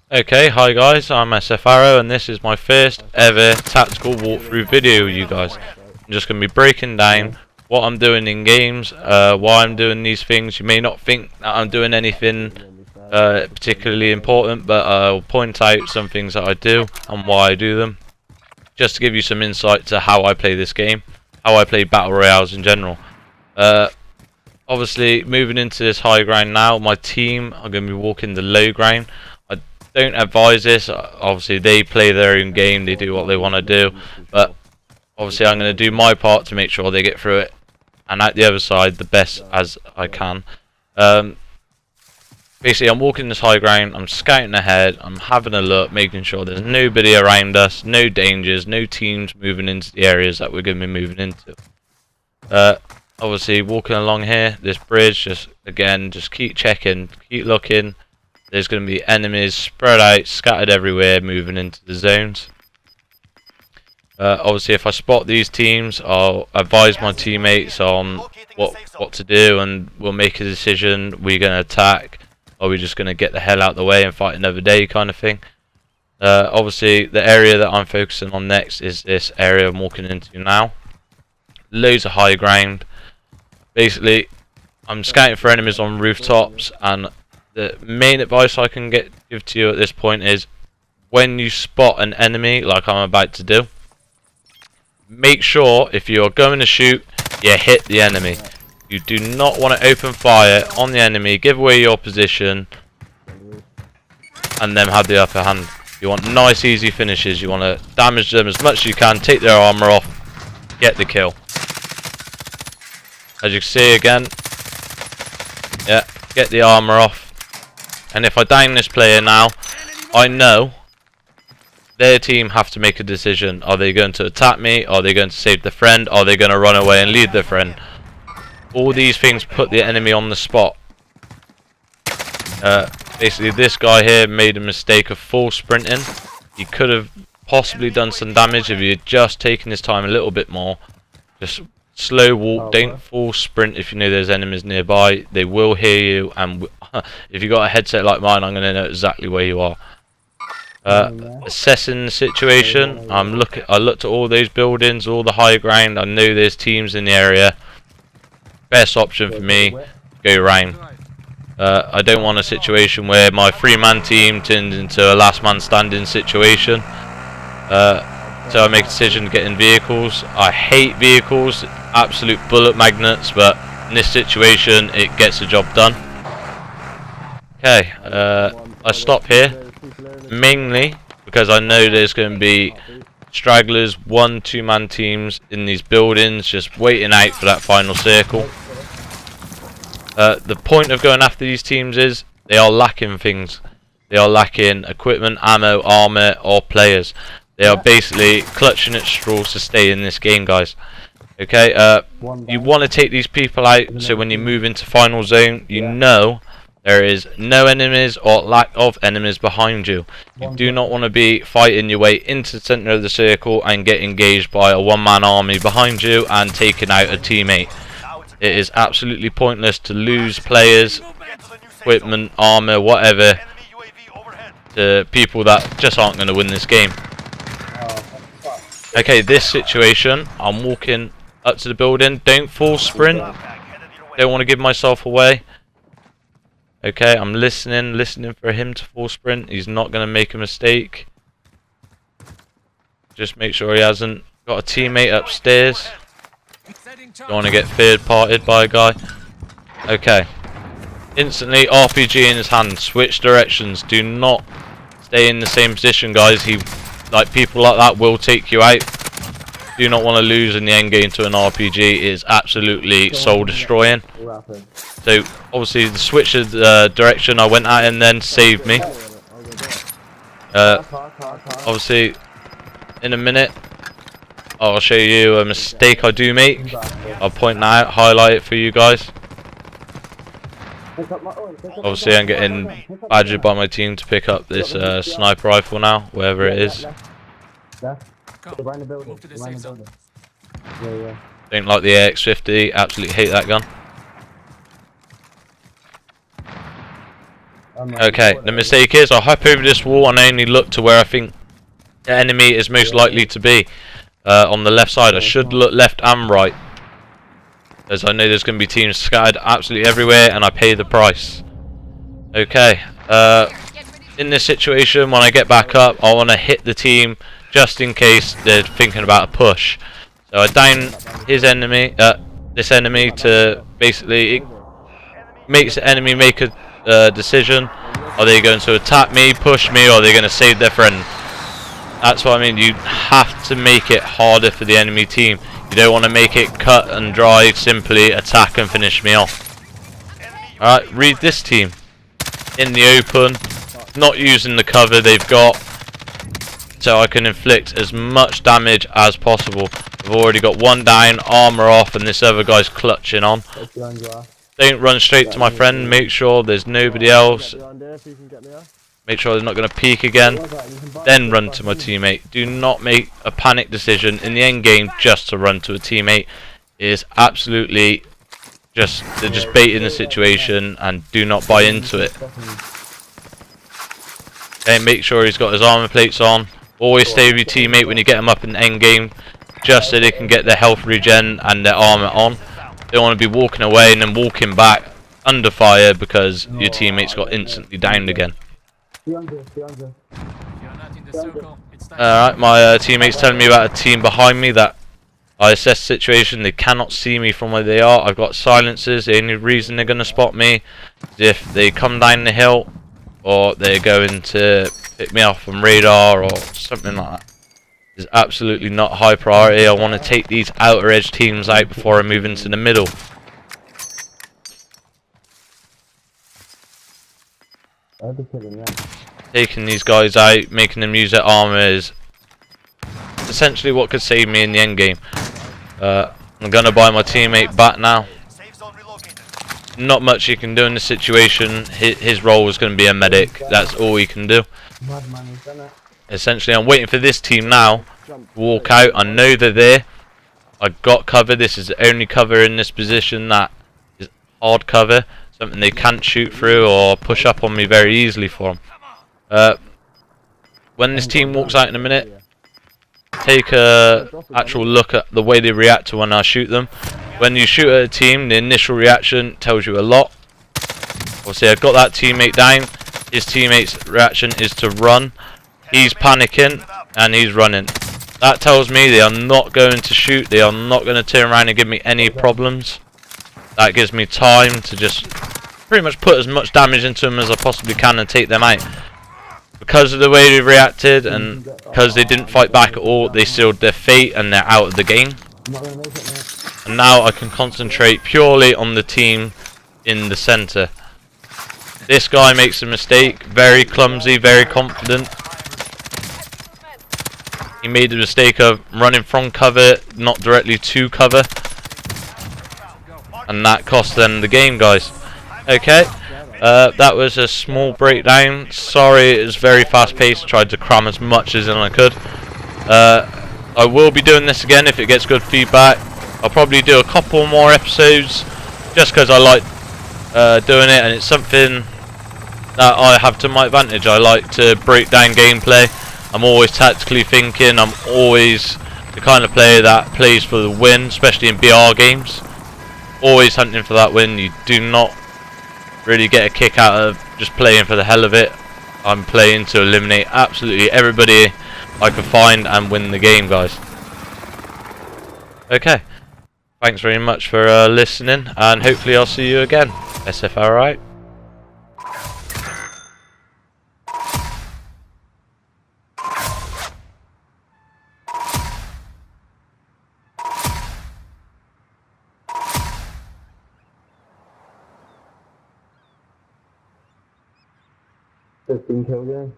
Okay, hi guys, I'm SHAREfactory and this is my first ever tactical walkthrough video with you guys. I'm just going to be breaking down what I'm doing in games, why I'm doing these things. You may not think that I'm doing anything particularly important, but I'll point out some things that I do and why I do them, just to give you some insight to how I play this game, how I play Battle Royales in general. Obviously, moving into this high ground now, my team are going to be walking the low ground. Don't advise this. Obviously they play their own game, they do what they want to do, but obviously I'm going to do my part to make sure they get through it and at the other side the best as I can. Basically I'm walking this high ground, I'm scouting ahead, I'm having a look, making sure there's nobody around us, no dangers, no teams moving into the areas that we're going to be moving into. Obviously walking along here, this bridge, just keep checking, keep looking. There's going to be enemies spread out, scattered everywhere, moving into the zones. Obviously, if I spot these teams, I'll advise my teammates on what to do, and we'll make a decision. We're going to attack, or we're just going to get the hell out of the way and fight another day, kind of thing. Obviously, the area that I'm focusing on next is this area I'm walking into now. Loads of high ground. Basically, I'm scouting for enemies on rooftops, and the main advice I can give to you at this point is, when you spot an enemy like I'm about to do, make sure if you're going to shoot, you hit the enemy. You do not want to open fire on the enemy, give away your position, and then have the upper hand. You want nice easy finishes. You want to damage them as much as you can, take their armor off, get the kill. As you can see again, yeah, get the armor off. And if I down this player now, I know their team have to make a decision. Are they going to attack me? Are they going to save their friend? Are they going to run away and leave their friend? All these things put the enemy on the spot. Basically, this guy here made a mistake of full sprinting. He could have possibly done some damage if he had just taken his time a little bit more. Just slow walk, don't full sprint if you know there's enemies nearby. They will hear you, and if you got a headset like mine, I'm going to know exactly where you are. Assessing the situation, I looked at all those buildings, all the high ground. I know there's teams in the area. Best option for me, go round. I don't want a situation where my three-man team turns into a last man standing situation. So I make a decision to get in vehicles. I hate vehicles, absolute bullet magnets, but in this situation it gets the job done. Okay, I stop here mainly because I know there's going to be stragglers, 1-2-man teams in these buildings just waiting out for that final circle. The point of going after these teams is they are lacking things. They are lacking equipment, ammo, armor, or players. They are basically clutching at straws to stay in this game, guys. Okay, you want to take these people out so when you move into final zone, you know there is no enemies or lack of enemies behind you. You do not want to be fighting your way into the center of the circle and get engaged by a one-man army behind you and taking out a teammate. It is absolutely pointless to lose players, equipment, armor, whatever, to people that just aren't going to win this game. Okay, this situation, I'm walking up to the building. Don't full sprint. Don't want to give myself away. Okay, I'm listening for him to full sprint. He's not going to make a mistake. Just make sure he hasn't got a teammate upstairs. Don't want to get third-parted by a guy. Okay. Instantly, RPG in his hand. Switch directions. Do not stay in the same position, guys. People like that will take you out. Do not want to lose in the end game to an RPG. It is absolutely soul destroying. So obviously the switch of direction I went at and then saved me. Obviously in a minute I'll show you a mistake I do make. I'll point that out, highlight it for you guys. Obviously I'm getting badgered by my team to pick up this sniper rifle now, wherever it is. Don't like the AX-50, absolutely hate that gun. Okay, the mistake is I hop over this wall and I only look to where I think the enemy is most likely to be. On the left side, I should look left and right, as I know there's going to be teams scattered absolutely everywhere and I pay the price. Okay, in this situation, when I get back up, I want to hit the team just in case they're thinking about a push. So I down his enemy, this enemy, to basically, it makes the enemy make a decision. Are they going to attack me, push me, or are they going to save their friend? That's what I mean. You have to make it harder for the enemy team. You don't want to make it cut and dry, simply attack and finish me off. Alright, read this team. In the open, not using the cover they've got, so I can inflict as much damage as possible. I've already got one down, armor off, and this other guy's clutching on. Don't run straight to my friend, make sure there's nobody else. Make sure they're not going to peek again. Then run to my teammate. Do not make a panic decision in the end game just to run to a teammate. It is absolutely they're just baiting the situation, and do not buy into it. Okay, make sure he's got his armor plates on. Always stay with your teammate when you get them up in the end game, just so they can get their health regen and their armor on. Don't want to be walking away and then walking back under fire because your teammate's got instantly downed again. Alright, my teammate's telling me about a team behind me that I assess the situation. They cannot see me from where they are. I've got silencers. The only reason they're going to spot me is if they come down the hill, or they're going to pick me off on radar or something like that. It's absolutely not high priority. I want to take these outer edge teams out before I move into the middle. Taking these guys out, making them use their armor is essentially what could save me in the end game. I'm going to buy my teammate back now. Not much you can do in this situation. His role is going to be a medic. That's all he can do. Essentially, I'm waiting for this team now to walk out. I know they're there. I got cover. This is the only cover in this position that is hard cover. Something they can't shoot through or push up on me very easily for them. When this team walks out in a minute, take a actual look at the way they react to when I shoot them. When you shoot at a team, the initial reaction tells you a lot. Obviously, I've got that teammate down. His teammate's reaction is to run. He's panicking and he's running. That tells me they are not going to shoot. They are not going to turn around and give me any problems. That gives me time to just pretty much put as much damage into them as I possibly can and take them out. Because of the way they reacted and because they didn't fight back at all, they sealed their fate and they're out of the game. And now I can concentrate purely on the team in the center. This guy makes a mistake, very clumsy, very confident. He made the mistake of running from cover, not directly to cover. And that cost them the game, guys. Okay, that was a small breakdown. Sorry, it was very fast paced. Tried to cram as much as I could. I will be doing this again if it gets good feedback. I'll probably do a couple more episodes just because I like doing it, and it's something that I have to my advantage. I like to break down gameplay. I'm always tactically thinking. I'm always the kind of player that plays for the win, especially in BR games. Always hunting for that win. You do not really get a kick out of just playing for the hell of it. I'm playing to eliminate absolutely everybody I can find and win the game, guys. Okay, thanks very much for listening, and hopefully I'll see you again. SFR out. Fifteen kill game.